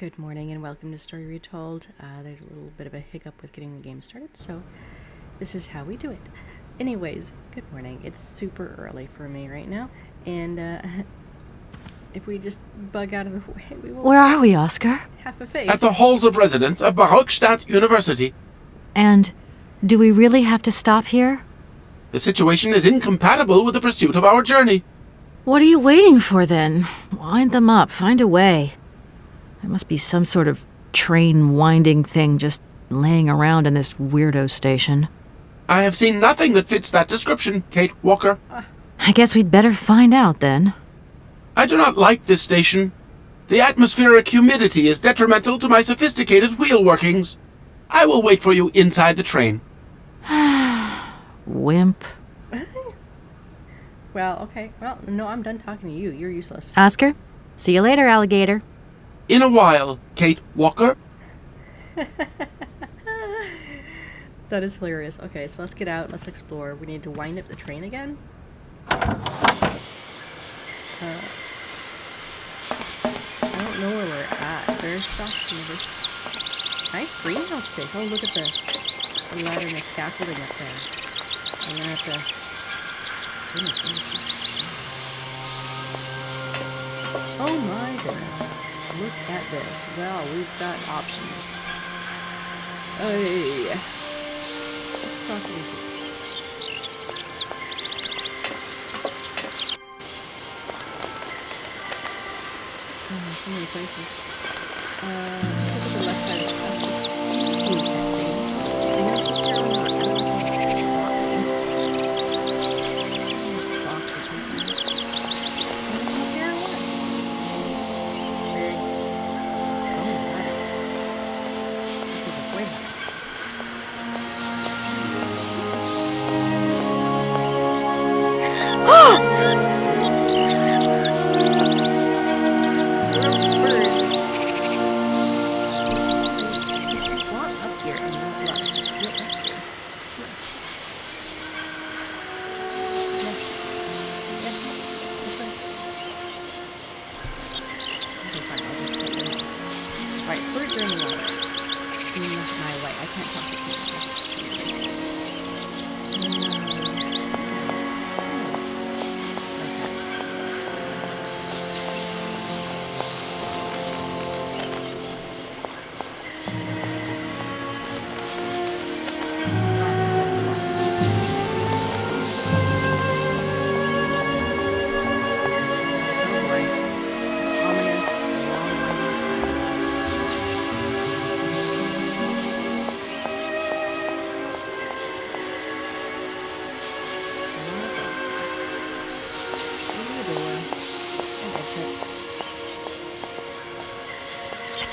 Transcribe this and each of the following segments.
Good morning and welcome to Story Retold. There's a little bit of a hiccup with getting the game started, so this is how we do it. Anyways, good morning. It's super early for me right now, and if we just bug out of the way, we will. Where are we, Oscar? Have a face. At the halls of residence of Barrockstadt University. And do we really have to stop here? The situation is incompatible with the pursuit of our journey. What are you waiting for, then? Wind them up. Find a way. There must be some sort of train-winding thing just laying around in this weirdo station. I have seen nothing that fits that description, Kate Walker. I guess we'd better find out, then. I do not like this station. The atmospheric humidity is detrimental to my sophisticated wheel workings. I will wait for you inside the train. Wimp. Well, okay. Well, no, I'm done talking to you. You're useless. Oscar, see you later, alligator. In a while, Kate Walker. That is hilarious. Okay, so let's get out. Let's explore. We need to wind up the train again. I don't know where we're at. There's stuff. Nice greenhouse space. Oh, look at the ladder and the scaffolding up there. I'm gonna have to. Goodness. Oh my goodness. Look at this. Well, we've got options. Hey. What's possible here? Oh, so many places. Just look at the left side of the it's easy that thing. And that's what they're not. I don't know if box or something.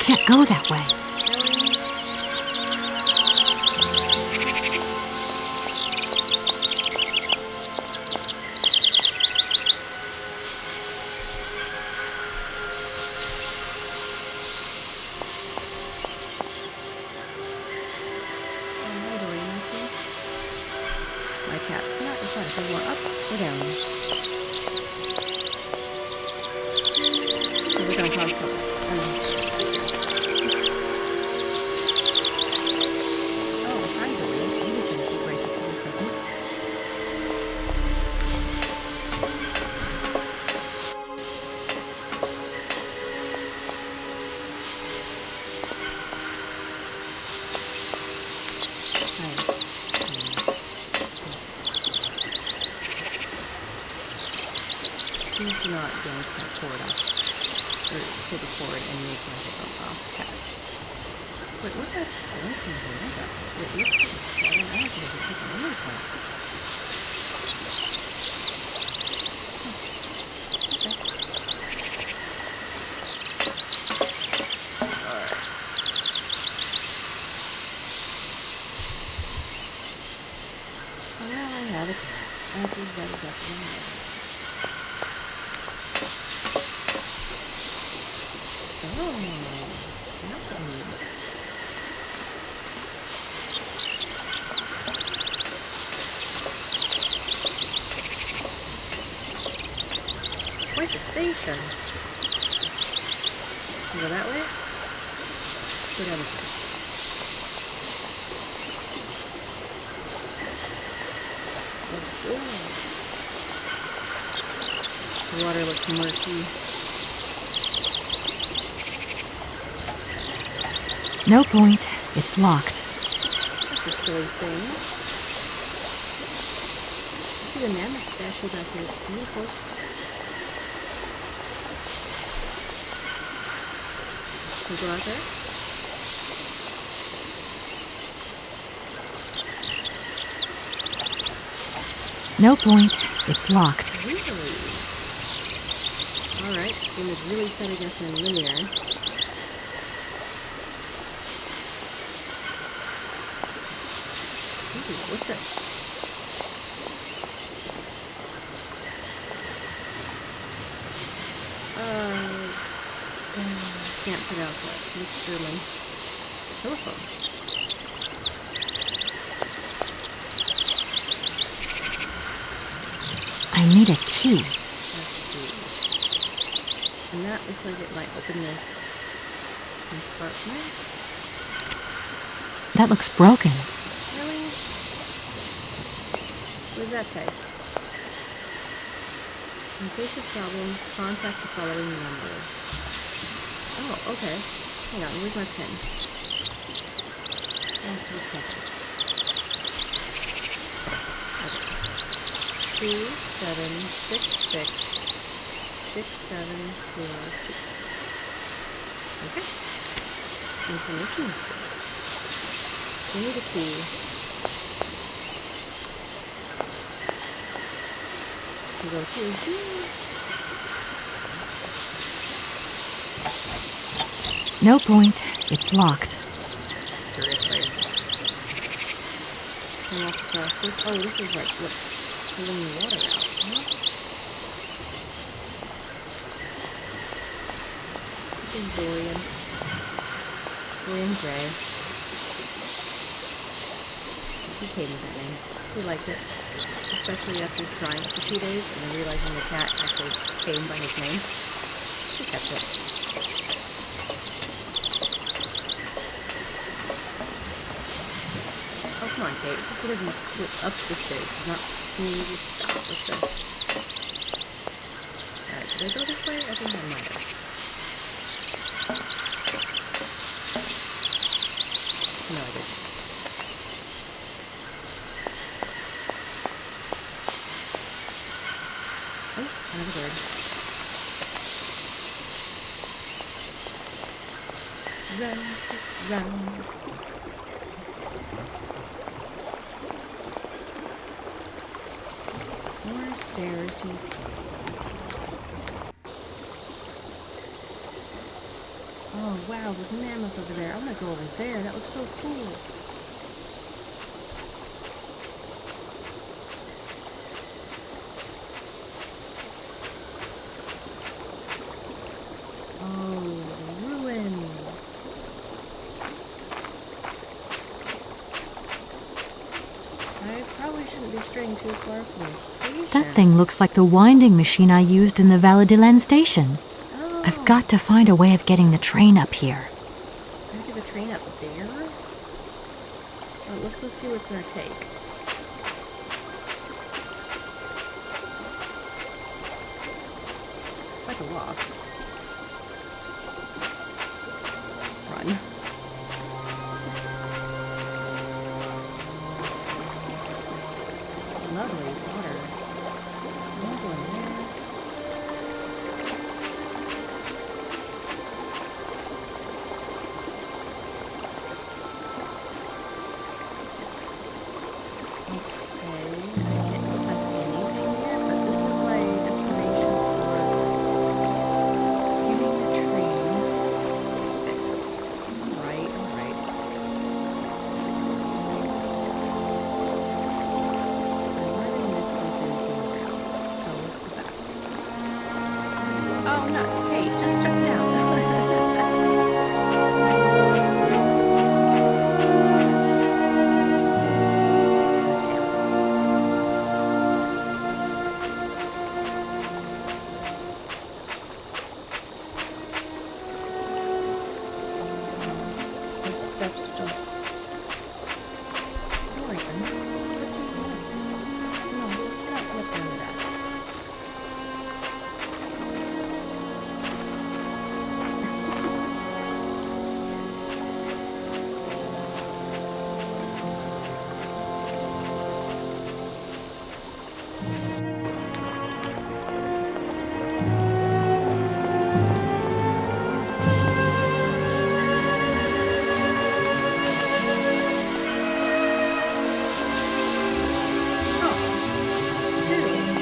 Can't go that way. My cats cannot decide if they want up or down. So we're gonna cause trouble. Please do not yank that cord off. Or pull the cord and make my headphones off. Okay. Wait, what the hell is that? It looks like I don't know if it's taking any part. Okay. Alright. Well, I have it. That's as bad as that for me. Quite the station. You go that way? go down the stairs. A door. The water looks murky. No point. It's locked. That's a silly thing. I see the mammoth statue back here. It's beautiful. Can we go out there? No point. It's locked. Really? Alright, this game is really setting us in linear. Ooh, what's this? Can't pronounce it. It's German. Telephone. I need a key. And that looks like it might open this compartment. That looks broken. Really? What does that say? In case of problems, contact the following number. Oh, okay. Hang on, where's my pen? Oh, where's the pencil? Okay. 2766 6742. Okay. Information is good. We need a key. We go through here. No point. It's locked. Seriously. Can I walk across this? Oh, this is like what's pulling the water out, huh? This is Dorian. Dorian Gray. He came with that name. He liked it. Especially after trying it for 2 days and then realizing the cat actually came by his name. He kept it. Oh, come on, Kate. Just because you flipped up the stairs does not mean you just stop with the... Alright, did I go this way? I think I might have. No, I didn't. Oh, another bird. Run, run. More stairs to take. Oh wow, there's mammoth over there. I'm gonna go over there. That looks so cool. Oh, the ruins. I probably shouldn't be straying too far from the station. That thing looks like the winding machine I used in the Valladolid station. Oh. I've got to find a way of getting the train up here. Can I get the train up there? Well, let's go see what it's gonna take. It's quite a walk. Run. Lovely water. I'm going there. Okay, I can't click on anything here, but this is my destination for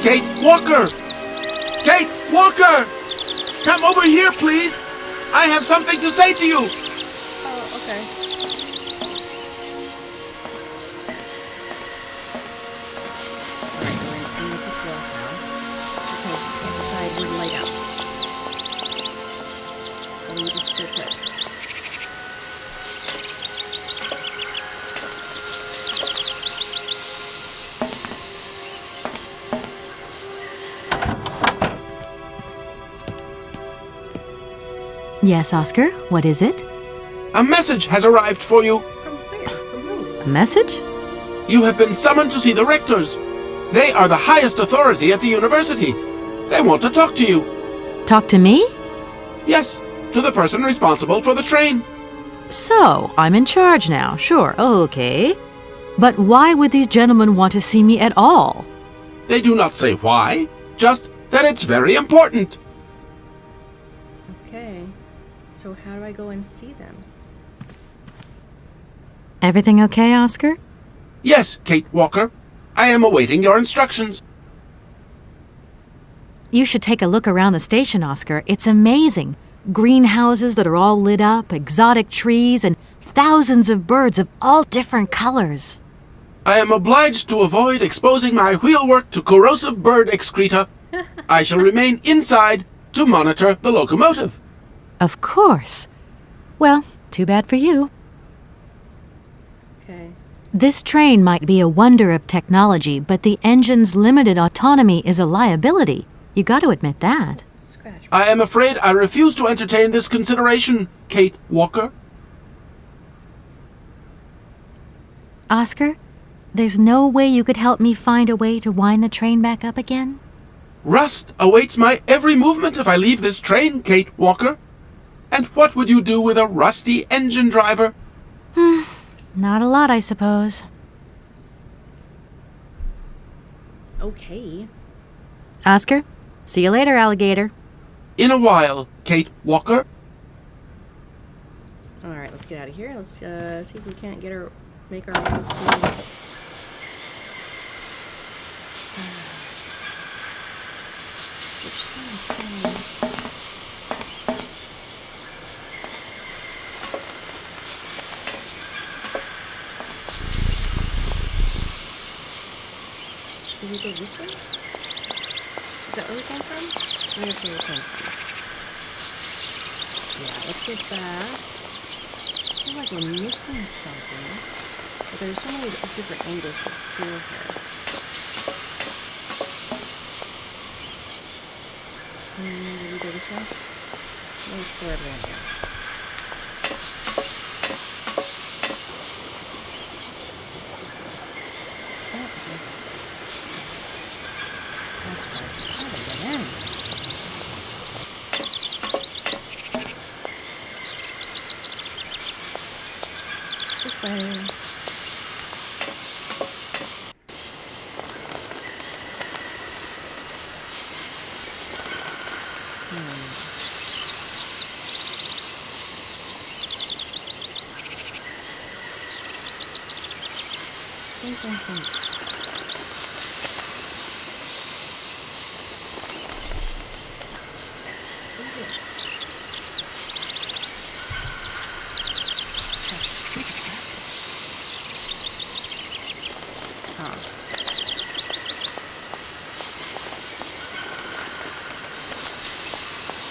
Kate Walker! Kate Walker! Come over here, please! I have something to say to you! Oh, okay. Alright, we're in the cuckoo now. Because we can't decide where to lay down. So we just stay put. Yes, Oscar, what is it? A message has arrived for you. From where? From who? A message? You have been summoned to see the rectors. They are the highest authority at the university. They want to talk to you. Talk to me? Yes, to the person responsible for the train. So, I'm in charge now, sure, okay. But why would these gentlemen want to see me at all? They do not say why, just that it's very important. Okay. So how do I go and see them? Everything okay, Oscar? Yes, Kate Walker. I am awaiting your instructions. You should take a look around the station, Oscar. It's amazing. Greenhouses that are all lit up, exotic trees, and thousands of birds of all different colors. I am obliged to avoid exposing my wheelwork to corrosive bird excreta. I shall remain inside to monitor the locomotive. Of course. Well, too bad for you. Okay. This train might be a wonder of technology, but the engine's limited autonomy is a liability. You got to admit that. Scratch. I am afraid I refuse to entertain this consideration, Kate Walker. Oscar, there's no way you could help me find a way to wind the train back up again? Rust awaits my every movement if I leave this train, Kate Walker. And what would you do with a rusty engine driver? Not a lot, I suppose. Okay. Oscar, see you later, alligator. In a while, Kate Walker. Alright, let's get out of here. Let's see if we can't make our way to... Which side train? Did we go this way? Is that where we came from? I think that's where we came from. Yeah, let's get back. I feel like we're missing something. But there's so many different angles to explore here. Did we go this way? Let's explore everything again. That's right. How to get in? This way. Think. So distracted.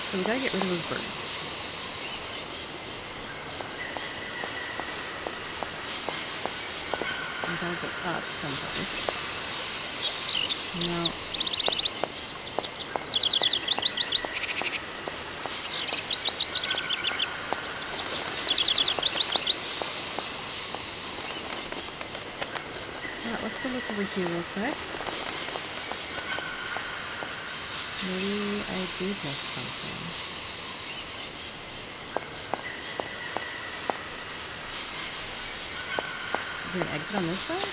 So we gotta get rid of those birds. We gotta go up someplace. No. Let's go look over here real quick. Maybe I did miss something. Is there an exit on this side?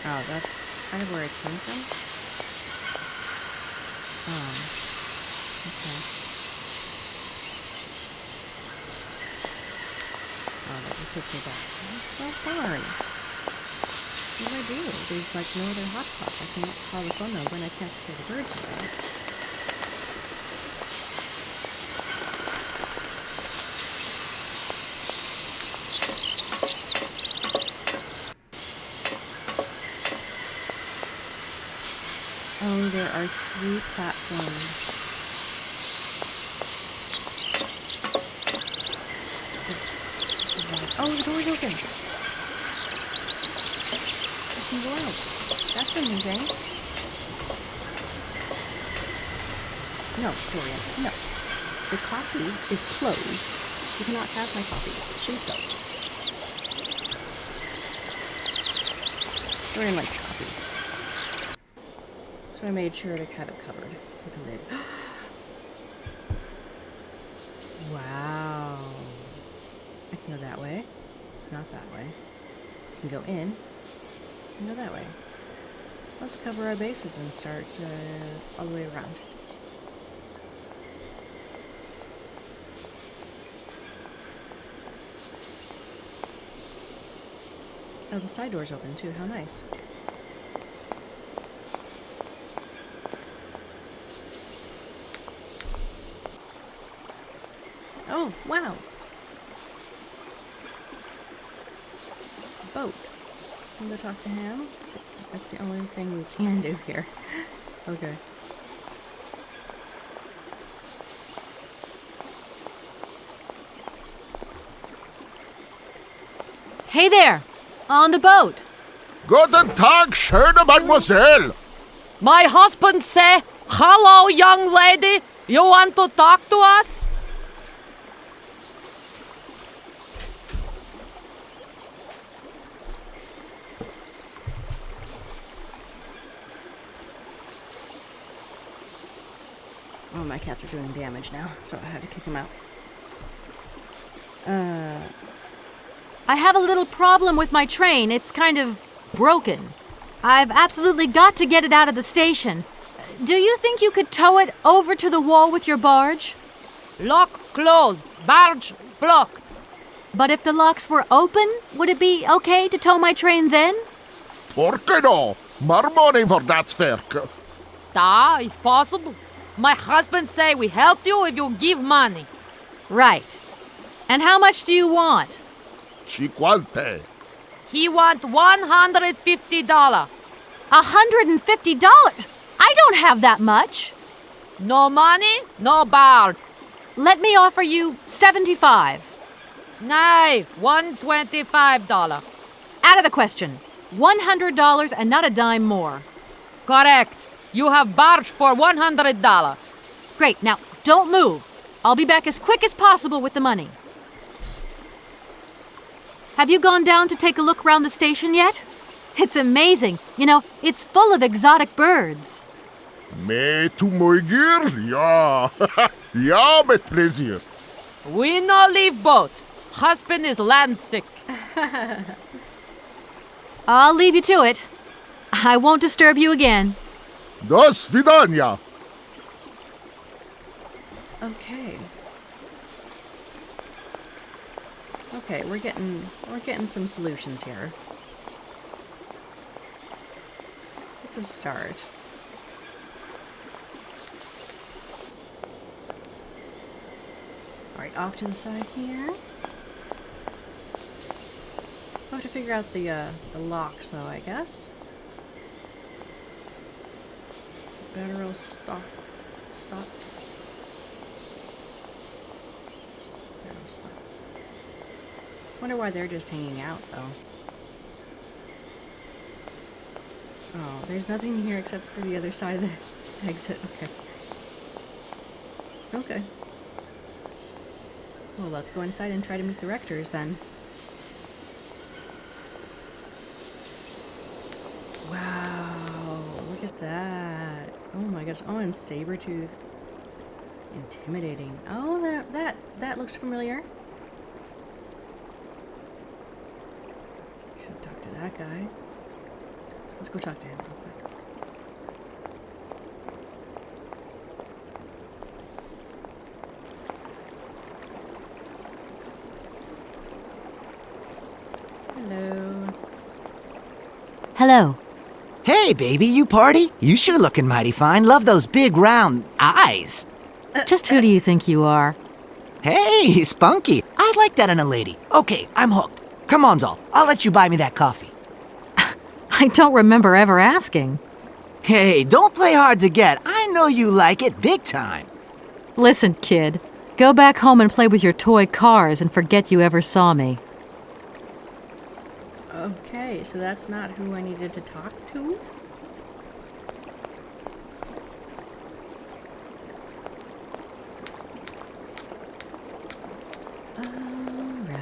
Oh, that's kind of where it came from. Okay. Oh, that just takes me back. Oh, barn. I do? There's like no other hotspots. I can't call the phone number and I can't scare the birds away. Oh, there are 3 platforms. Oh, the door's open. You can go out. That's a new thing. No, Dorian, no. The coffee is closed. You cannot have my coffee. Please go. Dorian likes coffee. So I made sure to have it covered with a lid. Wow. I can go that way. Not that way. I can go in. I can go that way. Let's cover our bases and start all the way around. Oh, the side door's open too. How nice. Oh, wow. Boat. I'm gonna talk to him. That's the only thing we can do here. Okay. Hey there! On the boat! Guten Tag, schöne Mademoiselle! My husband say, "Hello, young lady. You want to talk to us?" Oh, my cats are doing damage now, so I had to kick them out. I have a little problem with my train. It's kind of broken. I've absolutely got to get it out of the station. Do you think you could tow it over to the wall with your barge? Lock closed. Barge blocked. But if the locks were open, would it be okay to tow my train then? Porke no? More money for that werk. Da is possible. My husband say we help you if you give money. Right. And how much do you want? Cinquante. He want $150. $150? I don't have that much. No money, no barge. Let me offer you $75. Nay, $125. Out of the question. $100 and not a dime more. Correct. You have barge for $100. Great. Now, don't move. I'll be back as quick as possible with the money. Have you gone down to take a look around the station yet? It's amazing. You know, it's full of exotic birds. Me to my girl? Ja. Ja, met plezier. We no leave boat. Husband is land sick. I'll leave you to it. I won't disturb you again. Do svidania. Okay. Okay, we're getting some solutions here. Let's just start. Alright, off to the side here. I'll have to figure out the locks though, I guess. Better stop. Wonder why they're just hanging out, though. Oh, there's nothing here except for the other side of the exit. Okay. Okay. Well, let's go inside and try to meet the rectors, then. Wow, look at that. Oh my gosh. Oh, and Sabertooth. Intimidating. Oh, that looks familiar. Should talk to that guy. Let's go talk to him real quick. Hello. Hey, baby, you party? You sure looking mighty fine. Love those big round eyes. Just who do you think you are? Hey, spunky. I like that in a lady. Okay, I'm hooked. Come on, Zol. I'll let you buy me that coffee. I don't remember ever asking. Hey, don't play hard to get. I know you like it big time. Listen, kid. Go back home and play with your toy cars and forget you ever saw me. Okay, so that's not who I needed to talk to? Alright.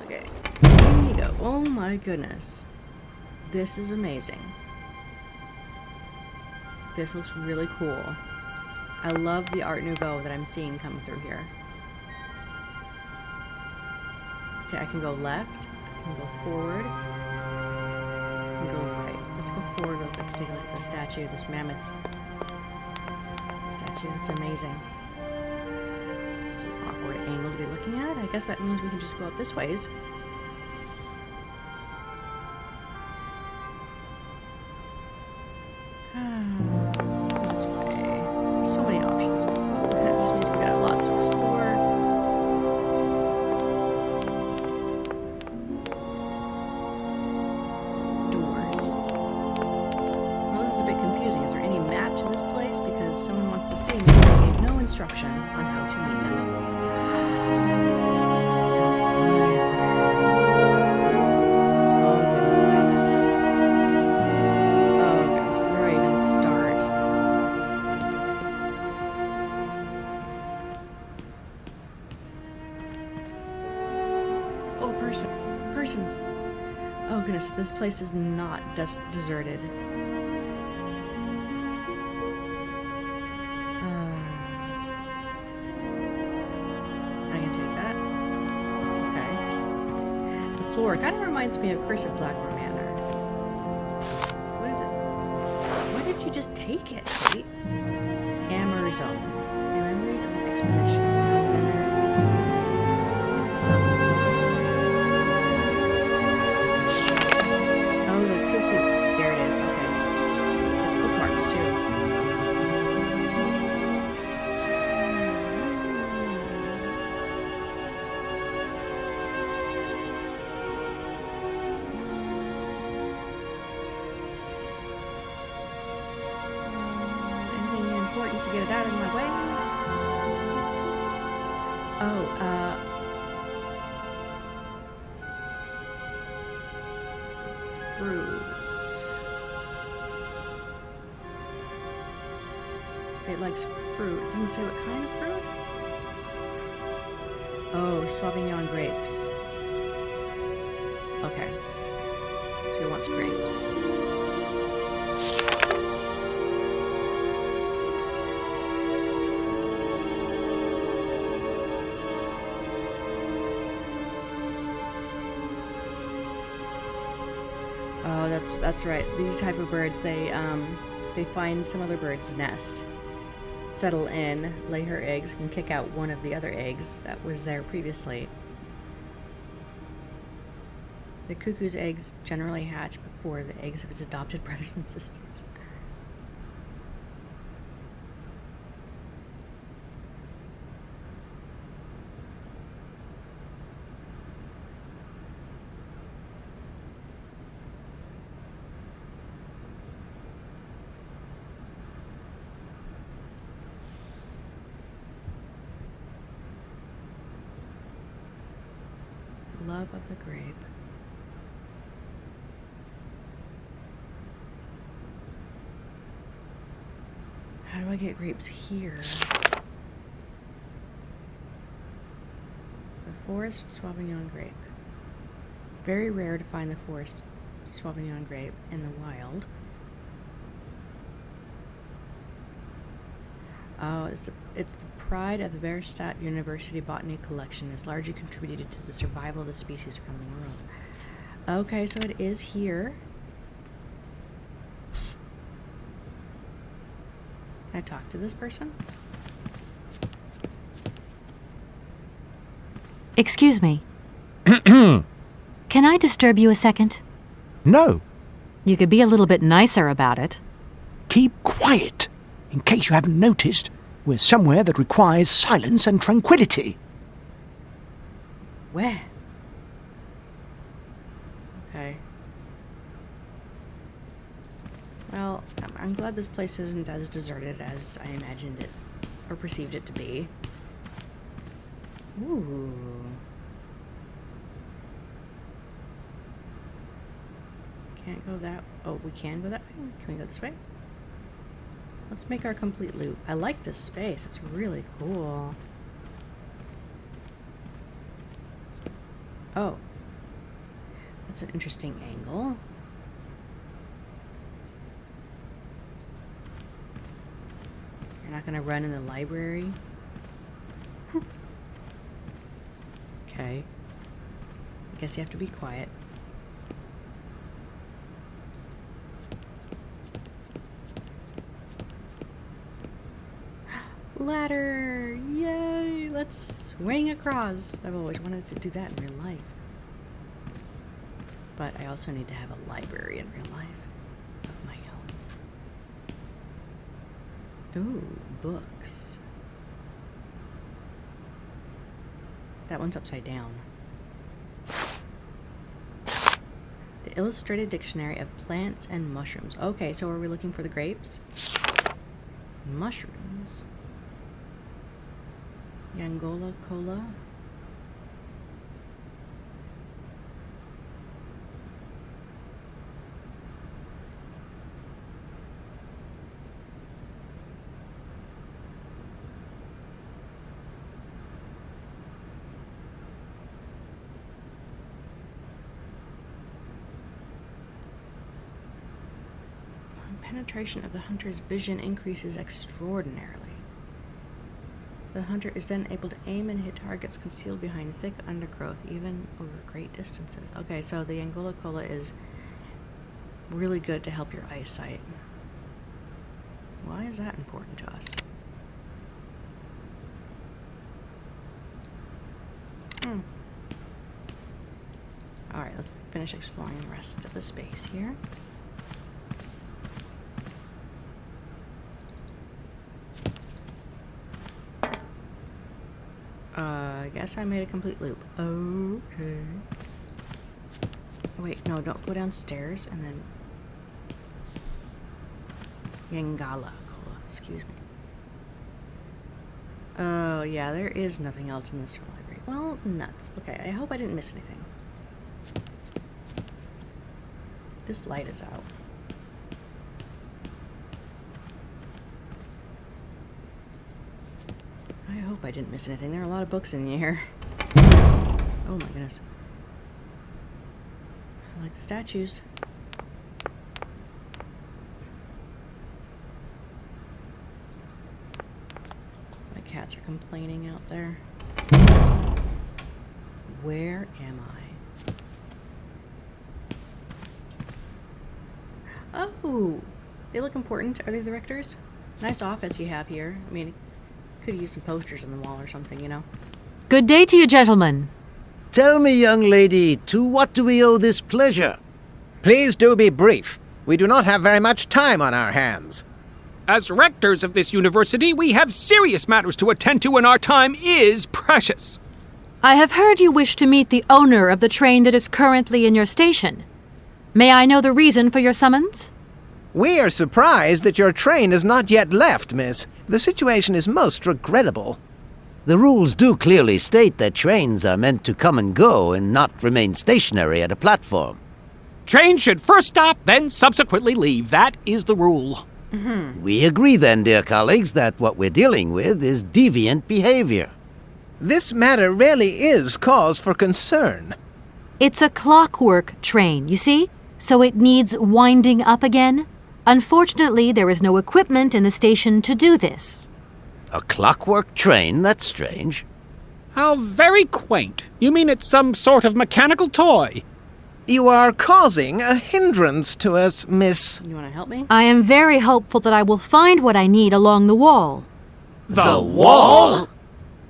Okay, there you go. Oh my goodness. This is amazing. This looks really cool. I love the Art Nouveau that I'm seeing come through here. Okay, I can go left, I can go forward, I can go right. Let's go forward real quick to take a look at the statue, this mammoth statue. That's amazing. It's an awkward angle to be looking at. I guess that means we can just go up this ways. Let's go this way. So many options. That just means we got lots to explore. Doors. Well, this is a bit confusing. Is there any map to this place? Because someone wants to say maybe they gave no instruction on how to meet them. Oh, goodness sakes. Oh, goodness. Where do I even start? Oh, persons. Oh goodness, this place is not deserted. I can take that. Okay. The floor kind of reminds me of Curse of Blackmore Manor. What is it? Why did you just take it, Kate? Amber Zone. The memories of an expedition. Alexander. Oh, the cuckoo. There it is. Okay. It's bookmarks too. Anything important to get it out of my way? Oh, fruit. It likes fruit. It doesn't say what kind of fruit? Oh, Sauvignon grapes. Okay. So he wants grapes. Oh, that's right. These type of birds, they find some other bird's nest, settle in, lay her eggs, and kick out one of the other eggs that was there previously. The cuckoo's eggs generally hatch before the eggs of its adopted brothers and sisters. Love of the grape. How do I get grapes here? The forest Sauvignon grape. Very rare to find the forest Sauvignon grape in the wild. Oh, it's the pride of the Barrockstadt University Botany Collection. It's largely contributed to the survival of the species around the world. Okay, so it is here. Can I talk to this person? Excuse me. Can I disturb you a second? No. You could be a little bit nicer about it. Keep quiet. In case you haven't noticed, we're somewhere that requires silence and tranquility. Where? Okay. Well, I'm glad this place isn't as deserted as I imagined it, or perceived it to be. Ooh. Can't go that... Oh, we can go that way? Can we go this way? Let's make our complete loop. I like this space. It's really cool. Oh. That's an interesting angle. You're not gonna run in the library? Okay. I guess you have to be quiet. Ladder! Yay! Let's swing across. I've always wanted to do that in real life. But I also need to have a library in real life of my own. Ooh, books. That one's upside down. The Illustrated Dictionary of Plants and Mushrooms. Okay, so are we looking for the grapes? Mushrooms. Yangola cola. Penetration of the hunter's vision increases extraordinarily. The hunter is then able to aim and hit targets concealed behind thick undergrowth, even over great distances. Okay, so the Angola Cola is really good to help your eyesight. Why is that important to us? Alright, let's finish exploring the rest of the space here. I guess I made a complete loop. Okay. Oh, wait, no, don't go downstairs and then... Yangala Cola, excuse me. Oh, yeah, there is nothing else in this library. Well, nuts. Okay, I hope I didn't miss anything. This light is out. I hope I didn't miss anything. There are a lot of books in here. Oh my goodness. I like the statues. My cats are complaining out there. Where am I? Oh! They look important. Are they the rectors? Nice office you have here. I mean, could use some posters on the wall or something, you know. Good day to you, gentlemen. Tell me, young lady, to what do we owe this pleasure? Please do be brief. We do not have very much time on our hands. As rectors of this university, we have serious matters to attend to, and our time is precious. I have heard you wish to meet the owner of the train that is currently in your station. May I know the reason for your summons? We are surprised that your train has not yet left, miss. The situation is most regrettable. The rules do clearly state that trains are meant to come and go and not remain stationary at a platform. Trains should first stop, then subsequently leave. That is the rule. We agree then, dear colleagues, that what we're dealing with is deviant behavior. This matter really is cause for concern. It's a clockwork train, you see? So it needs winding up again. Unfortunately, there is no equipment in the station to do this. A clockwork train? That's strange. How very quaint. You mean it's some sort of mechanical toy? You are causing a hindrance to us, miss. You want to help me? I am very hopeful that I will find what I need along the wall. The wall?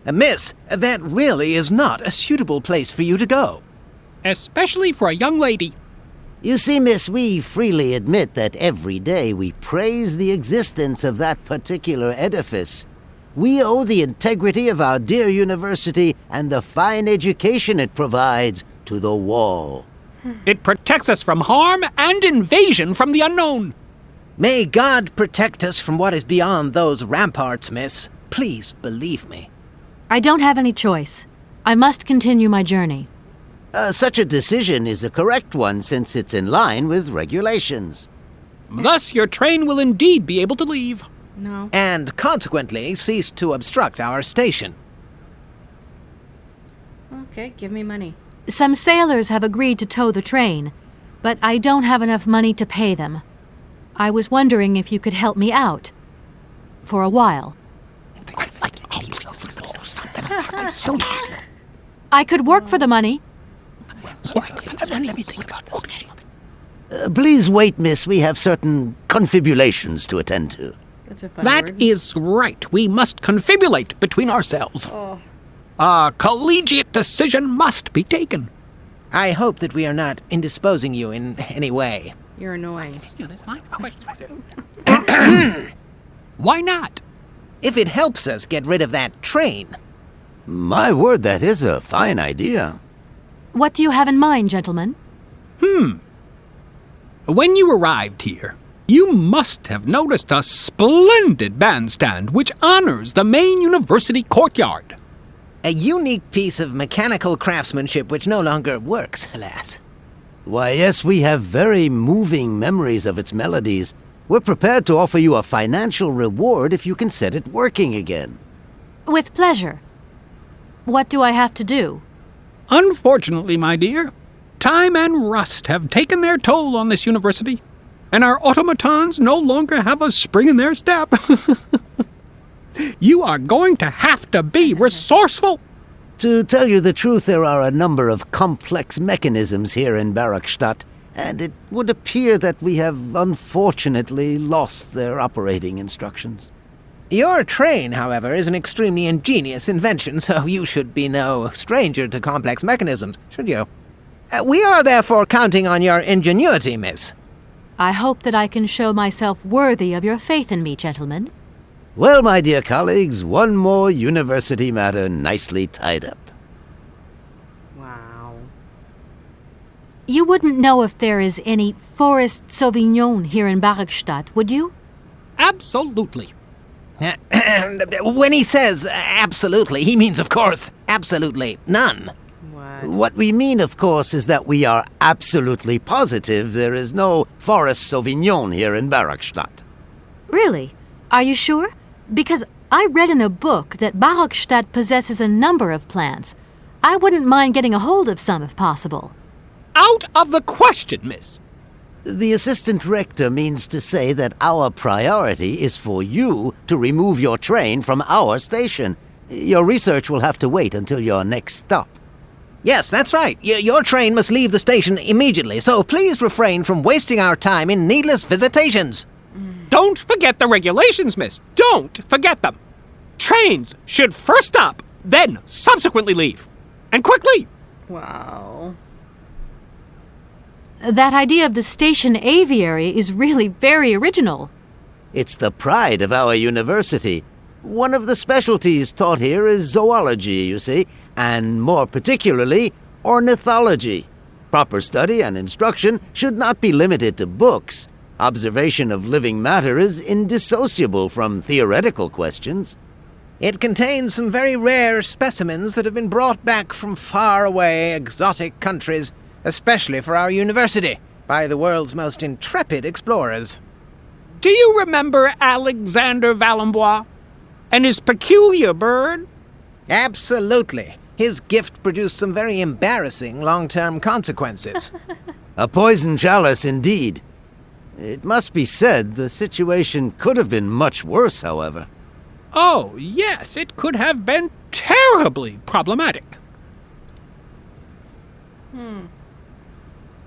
Miss, that really is not a suitable place for you to go. Especially for a young lady. You see, miss, we freely admit that every day we praise the existence of that particular edifice. We owe the integrity of our dear university and the fine education it provides to the wall. It protects us from harm and invasion from the unknown. May God protect us from what is beyond those ramparts, miss. Please believe me. I don't have any choice. I must continue my journey. Such a decision is a correct one since it's in line with regulations. Thus, your train will indeed be able to leave. No. And consequently cease to obstruct our station. Okay, give me money. Some sailors have agreed to tow the train, but I don't have enough money to pay them. I was wondering if you could help me out. For a while. I could work for the money. Please wait, miss. We have certain confibulations to attend to. That's a fun That word. is right. We must confibulate between ourselves. Oh. A collegiate decision must be taken. I hope that we are not indisposing you in any way. You're annoying. Why not? If it helps us get rid of that train. My word, that is a fine idea. What do you have in mind, gentlemen? When you arrived here, you must have noticed a splendid bandstand which honors the main university courtyard. A unique piece of mechanical craftsmanship which no longer works, alas. Why, yes, we have very moving memories of its melodies. We're prepared to offer you a financial reward if you can set it working again. With pleasure. What do I have to do? Unfortunately, my dear, time and rust have taken their toll on this university, and our automatons no longer have a spring in their step. You are going to have to be resourceful. To tell you the truth, there are a number of complex mechanisms here in Barrockstadt, and it would appear that we have unfortunately lost their operating instructions. Your train, however, is an extremely ingenious invention, so you should be no stranger to complex mechanisms, should you? We are therefore counting on your ingenuity, miss. I hope that I can show myself worthy of your faith in me, gentlemen. Well, my dear colleagues, one more university matter nicely tied up. Wow. You wouldn't know if there is any Forest Sauvignon here in Barrockstadt, would you? Absolutely. When he says absolutely, he means, of course, absolutely none. What? What we mean, of course, is that we are absolutely positive there is no Forest Sauvignon here in Barrockstadt. Really? Are you sure? Because I read in a book that Barrockstadt possesses a number of plants. I wouldn't mind getting a hold of some if possible. Out of the question, miss. The assistant rector means to say that our priority is for you to remove your train from our station. Your research will have to wait until your next stop. Yes, that's right. Your train must leave the station immediately, so please refrain from wasting our time in needless visitations. Don't forget the regulations, miss. Don't forget them. Trains should first stop, then subsequently leave. And quickly. Wow. That idea of the station aviary is really very original. It's the pride of our university. One of the specialties taught here is zoology, you see, and more particularly, ornithology. Proper study and instruction should not be limited to books. Observation of living matter is indissociable from theoretical questions. It contains some very rare specimens that have been brought back from faraway, exotic countries, especially for our university, by the world's most intrepid explorers. Do you remember Alexander Valenbois and his peculiar bird? Absolutely. His gift produced some very embarrassing long-term consequences. A poison chalice indeed. It must be said the situation could have been much worse, however. Oh, yes, it could have been terribly problematic.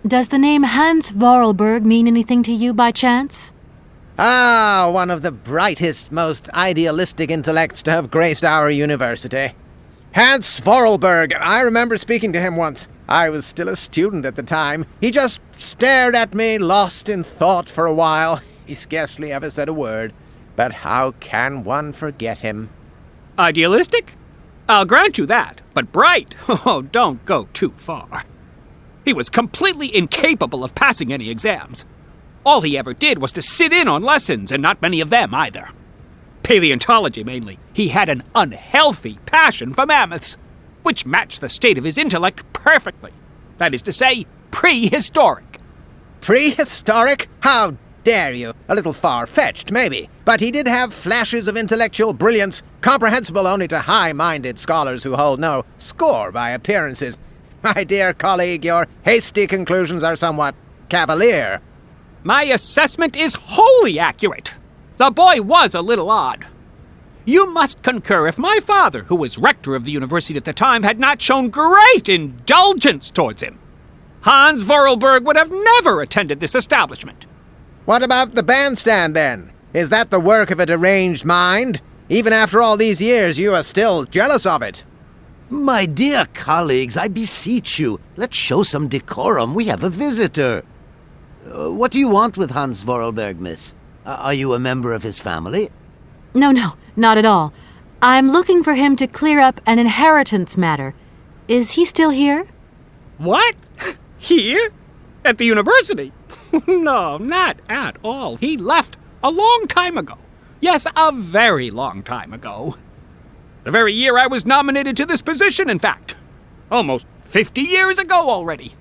Does the name Hans Vorarlberg mean anything to you by chance? Ah, one of the brightest, most idealistic intellects to have graced our university. Hans Vorarlberg. I remember speaking to him once. I was still a student at the time. He just stared at me, lost in thought for a while. He scarcely ever said a word. But how can one forget him? Idealistic? I'll grant you that, but bright? Oh, don't go too far. He was completely incapable of passing any exams. All he ever did was to sit in on lessons, and not many of them either. Paleontology, mainly. He had an unhealthy passion for mammoths, which matched the state of his intellect perfectly. That is to say, prehistoric. Prehistoric? How dare you? A little far-fetched, maybe. But he did have flashes of intellectual brilliance, comprehensible only to high-minded scholars who hold no score by appearances. My dear colleague, your hasty conclusions are somewhat cavalier. My assessment is wholly accurate. The boy was a little odd. You must concur if my father, who was rector of the university at the time, had not shown great indulgence towards him. Hans Vorarlberg would have never attended this establishment. What about the bandstand, then? Is that the work of a deranged mind? Even after all these years, you are still jealous of it. My dear colleagues, I beseech you, let's show some decorum. We have a visitor. What do you want with Hans Vorarlberg, miss? Are you a member of his family? No, not at all. I'm looking for him to clear up an inheritance matter. Is he still here? What? Here? At the university? No, not at all. He left a long time ago. Yes, a very long time ago. The very year I was nominated to this position, in fact. Almost 50 years ago already.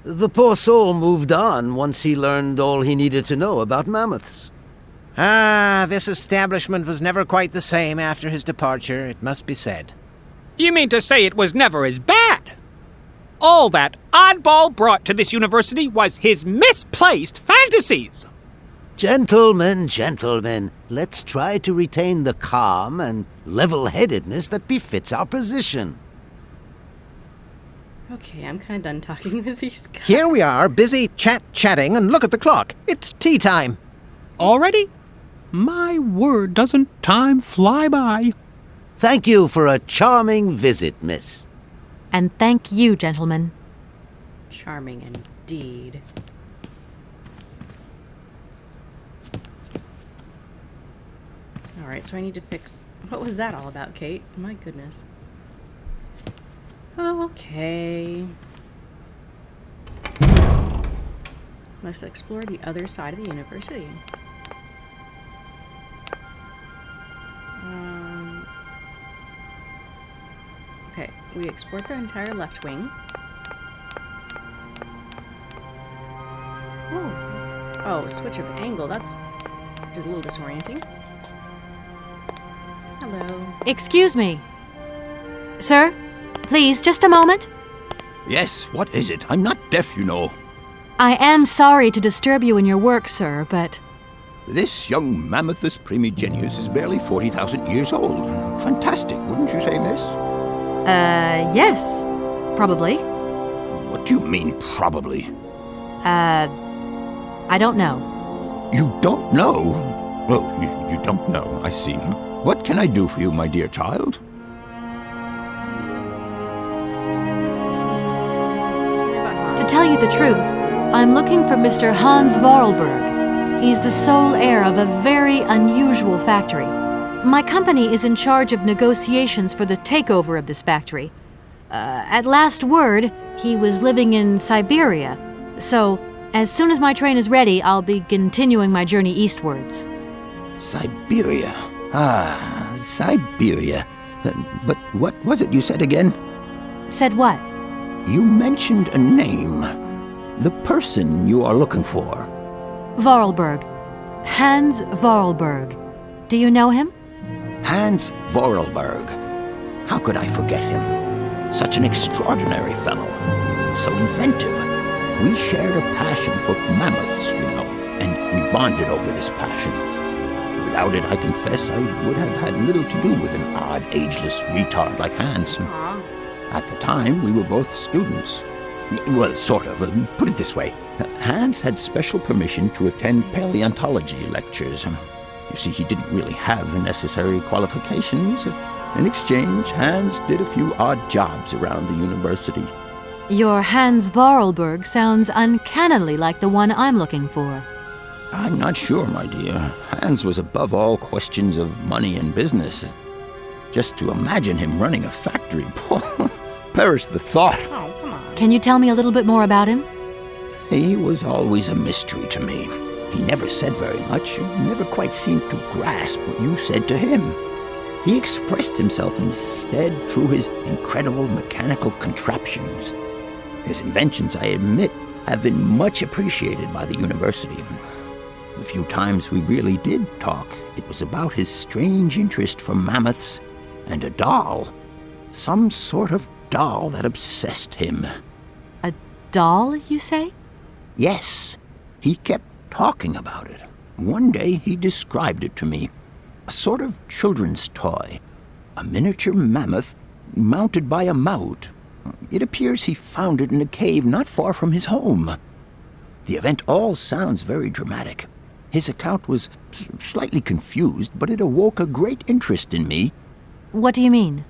The poor soul moved on once he learned all he needed to know about mammoths. Ah, this establishment was never quite the same after his departure, it must be said. You mean to say it was never as bad? All that oddball brought to this university was his misplaced fantasies. Gentlemen, let's try to retain the calm and level-headedness that befits our position. Okay, I'm kind of done talking with these guys. Here we are, busy chatting, and look at the clock. It's tea time. Already? My word, doesn't time fly by? Thank you for a charming visit, miss. And thank you, gentlemen. Charming indeed. Alright, so I need to fix... What was that all about, Kate? My goodness. Okay. Let's explore the other side of the university. Okay, we explored the entire left wing. Oh, switch of angle. That's just a little disorienting. Hello. Excuse me. Sir, please, just a moment. Yes, what is it? I'm not deaf, you know. I am sorry to disturb you in your work, sir, but... This young Mammothus primigenius is barely 40,000 years old. Fantastic, wouldn't you say, miss? Yes. Probably. What do you mean, probably? I don't know. You don't know? Oh, you don't know, I see. What can I do for you, my dear child? To tell you the truth, I'm looking for Mr. Hans Vorarlberg. He's the sole heir of a very unusual factory. My company is in charge of negotiations for the takeover of this factory. At last word, he was living in Syberia. So, as soon as my train is ready, I'll be continuing my journey eastwards. Syberia. Ah, Syberia. But what was it you said again? Said what? You mentioned a name. The person you are looking for. Vorarlberg. Hans Vorarlberg. Do you know him? Hans Vorarlberg. How could I forget him? Such an extraordinary fellow. So inventive. We shared a passion for mammoths, you know, and we bonded over this passion. Without it, I confess, I would have had little to do with an odd, ageless retard like Hans. Aww. At the time, we were both students. Well, sort of. Put it this way. Hans had special permission to attend paleontology lectures. You see, he didn't really have the necessary qualifications. In exchange, Hans did a few odd jobs around the university. Your Hans Vorarlberg sounds uncannily like the one I'm looking for. I'm not sure, my dear. Hans was above all questions of money and business. Just to imagine him running a factory, perish the thought. Oh, come on. Can you tell me a little bit more about him? He was always a mystery to me. He never said very much, never quite seemed to grasp what you said to him. He expressed himself instead through his incredible mechanical contraptions. His inventions, I admit, have been much appreciated by the university. The few times we really did talk, it was about his strange interest for mammoths and a doll. Some sort of doll that obsessed him. A doll, you say? Yes, he kept talking about it. One day he described it to me. A sort of children's toy. A miniature mammoth mounted by a mout. It appears he found it in a cave not far from his home. The event all sounds very dramatic. His account was slightly confused, but it awoke a great interest in me. What do you mean?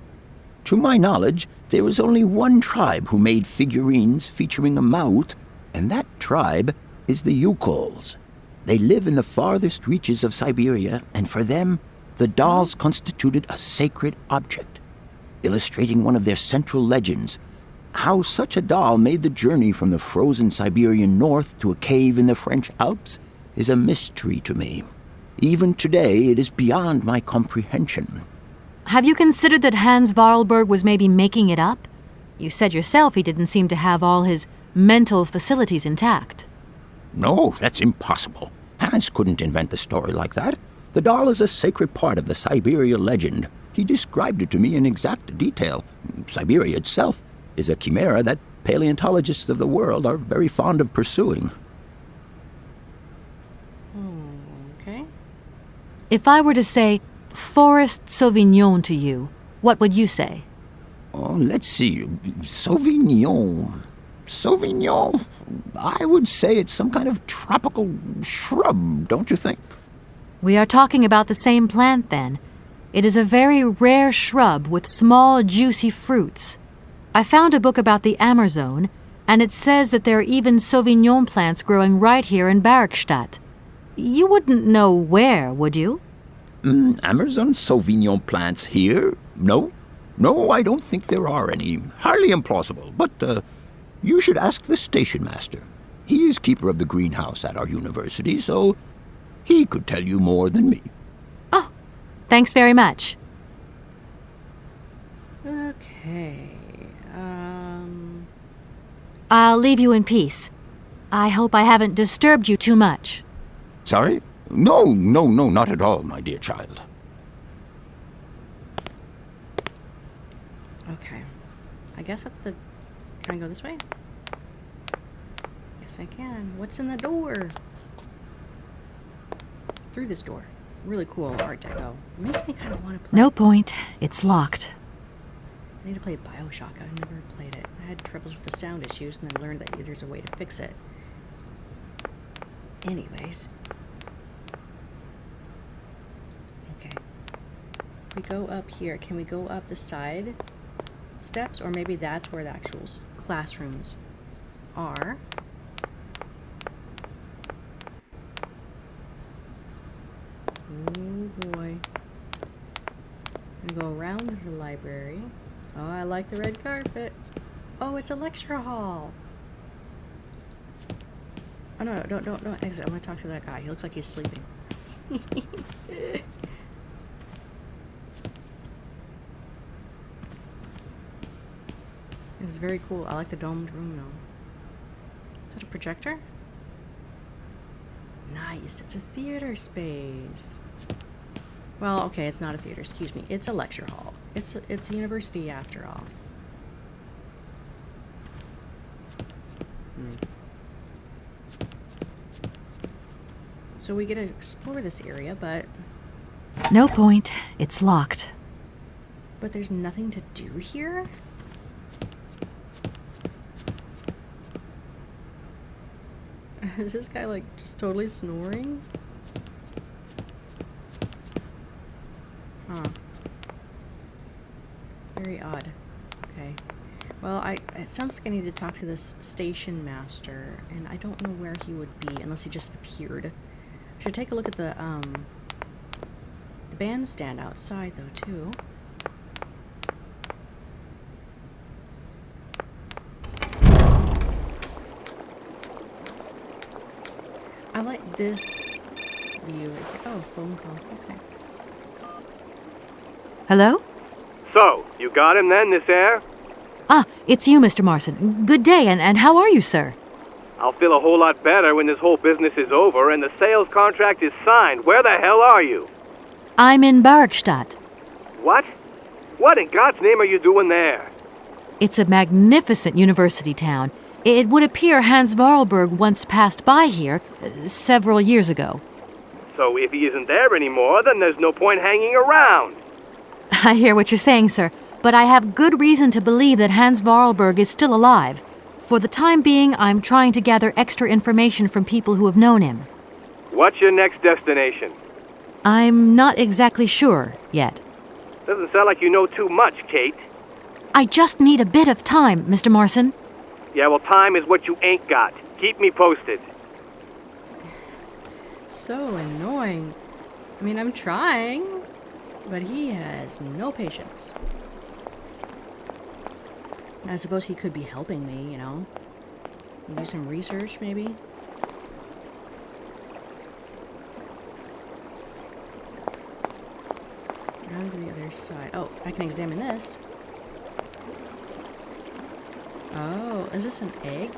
To my knowledge, there was only one tribe who made figurines featuring a mout, and that tribe is the Yukols. They live in the farthest reaches of Syberia, and for them, the dolls constituted a sacred object, illustrating one of their central legends. How such a doll made the journey from the frozen Siberian north to a cave in the French Alps is a mystery to me. Even today, it is beyond my comprehension. Have you considered that Hans Vorarlberg was maybe making it up? You said yourself he didn't seem to have all his mental facilities intact. No, that's impossible. Hans couldn't invent a story like that. The doll is a sacred part of the Syberia legend. He described it to me in exact detail. Syberia itself is a chimera that paleontologists of the world are very fond of pursuing. Okay. If I were to say Forest Sauvignon to you, what would you say? Oh, let's see. Sauvignon. Sauvignon? I would say it's some kind of tropical shrub, don't you think? We are talking about the same plant, then. It is a very rare shrub with small, juicy fruits. I found a book about the Amazon, and it says that there are even Sauvignon plants growing right here in Barrockstadt. You wouldn't know where, would you? Amazon Sauvignon plants here? No. No, I don't think there are any. Highly implausible. But you should ask the station master. He is keeper of the greenhouse at our university, so he could tell you more than me. Oh, thanks very much. Okay. I'll leave you in peace. I hope I haven't disturbed you too much. Sorry? No, not at all, my dear child. Okay. I guess that's the... Can I go this way? Yes, I can. What's in the door? Through this door. Really cool art deco. It makes me kind of want to play... No point. It's locked. I need to play Bioshock. I've never played it. I had troubles with the sound issues and then learned that there's a way to fix it. Anyways. Okay. If we go up here, can we go up the side steps? Or maybe that's where the actual classrooms are. Oh boy. I'm gonna go around the library. Oh, I like the red carpet. Oh, it's a lecture hall. Oh no, don't exit. I'm gonna talk to that guy. He looks like he's sleeping. This is very cool. I like the domed room though. Is that a projector? Nice. It's a theater space. Well, okay, it's not a theater. Excuse me. It's a lecture hall. It's a university after all. So we get to explore this area, but No point. It's locked. there's nothing to do here? Is this guy like just totally snoring? Huh. Okay. Well, it sounds like I need to talk to this station master, and I don't know where he would be unless he just appeared. Should take a look at the bandstand outside, though, too. I like this view. Oh, phone call. Okay. Hello? So, you got him then, this air? Ah, it's you, Mr. Marson. Good day, and how are you, sir? I'll feel a whole lot better when this whole business is over and the sales contract is signed. Where the hell are you? I'm in Barrockstadt. What? What in God's name are you doing there? It's a magnificent university town. It would appear Hans Vorarlberg once passed by here several years ago. So if he isn't there anymore, then there's no point hanging around. I hear what you're saying, sir, but I have good reason to believe that Hans Vorarlberg is still alive. For the time being, I'm trying to gather extra information from people who have known him. What's your next destination? I'm not exactly sure yet. Doesn't sound like you know too much, Kate. I just need a bit of time, Mr. Marson. Yeah, well, time is what you ain't got. Keep me posted. So annoying. I mean, I'm trying, but he has no patience. I suppose he could be helping me, you know? Do some research, maybe? Around to the other side. Oh, I can examine this. Oh, is this an egg?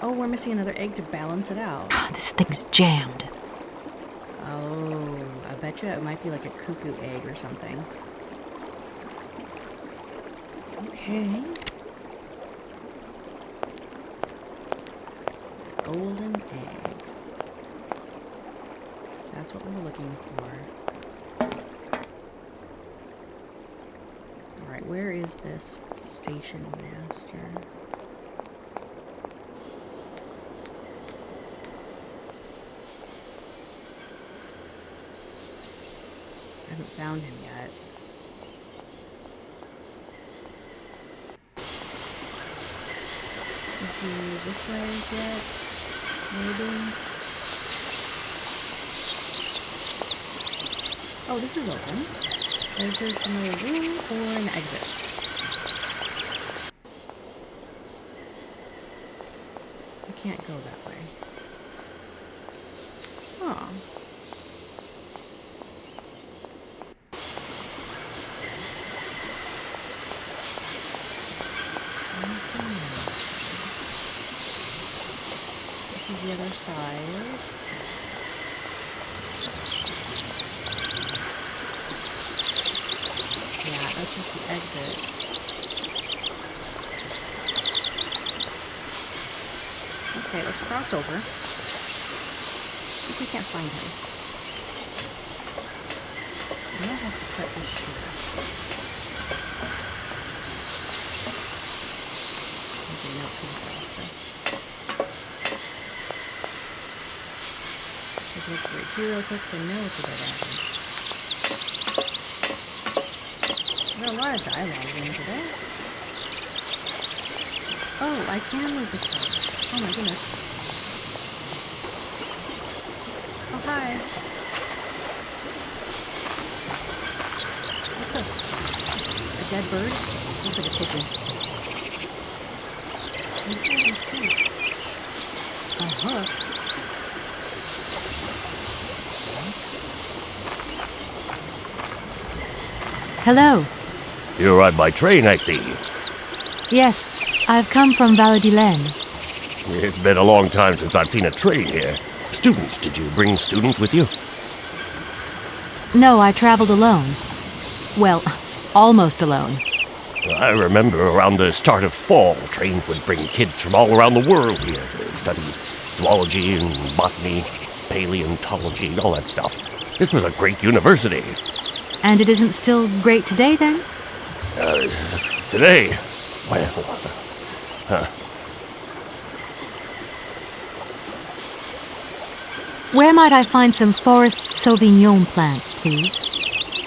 Oh, we're missing another egg to balance it out. This thing's jammed. Oh, I bet you it might be like a cuckoo egg or something. Okay. Golden egg. That's what we're looking for. Alright, where is this station master? I haven't found him yet. Is he this way yet? Maybe? Oh, this is open. Is this another room or an exit? I can't go that way. Oh. This is the other side. Yeah, that's just the exit. Okay, let's cross over. See if we can't find him. I'm gonna have to cut this short. Maybe note to myself. Take a look right here real quick so I know it's a dead end. There's a lot of dialogue in today. Oh, I can move this way. Oh my goodness. Oh, hi. What's this? A dead bird? Looks like a pigeon. What is this too? A hook? Hello. You're on my train, I see. Yes, I've come from Valladolid. It's been a long time since I've seen a train here. Students, did you bring students with you? No, I traveled alone. Well, almost alone. I remember around the start of fall, trains would bring kids from all around the world here to study zoology and botany, paleontology, and all that stuff. This was a great university. And it isn't still great today, then? Today? Well, Where might I find some forest Sauvignon plants, please?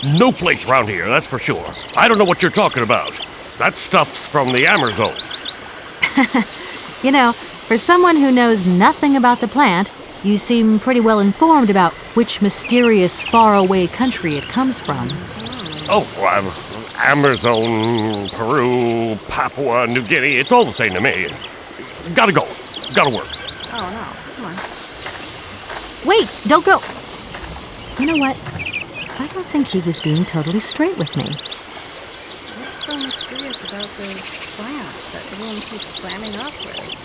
no place around here, that's for sure. I don't know what you're talking about. That stuff's from the Amazon. You know, for someone who knows nothing about the plant, you seem pretty well informed about which mysterious faraway country it comes from. Oh, Amazon, Peru, Papua New Guinea, it's all the same to me. Gotta go. Gotta work. Oh, no. Come on. Wait, don't go. You know what? I don't think he was being totally straight with me. What's so mysterious about this plant that everyone keeps clamming up with?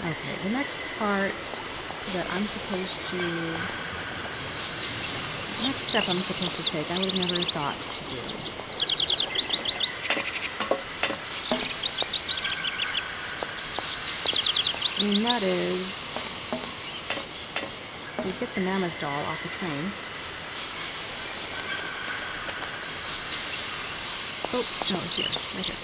Okay, the next part that I'm supposed to... The next step I'm supposed to take, I would have never thought to do. And that is to get the mammoth doll off the train. Oh, no, it's here. Right here.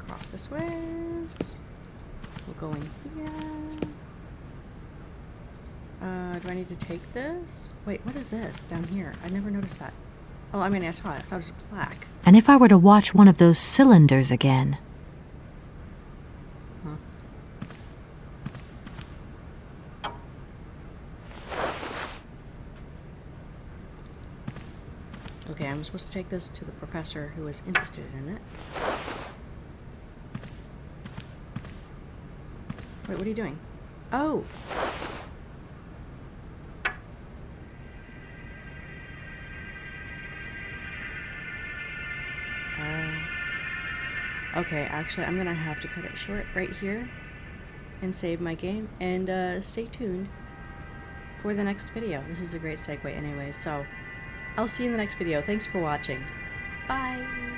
Cross this way. We'll go in here. Do I need to take this? Wait, what is this down here? I never noticed that. Oh, I mean, I saw it. I thought it was a plaque. And if I were to watch one of those cylinders again? Huh. Okay, I'm supposed to take this to the professor who is interested in it. Wait, what are you doing? Oh! Okay, actually, I'm gonna have to cut it short right here and save my game, and stay tuned for the next video. This is a great segue anyway, so I'll see you in the next video. Thanks for watching. Bye!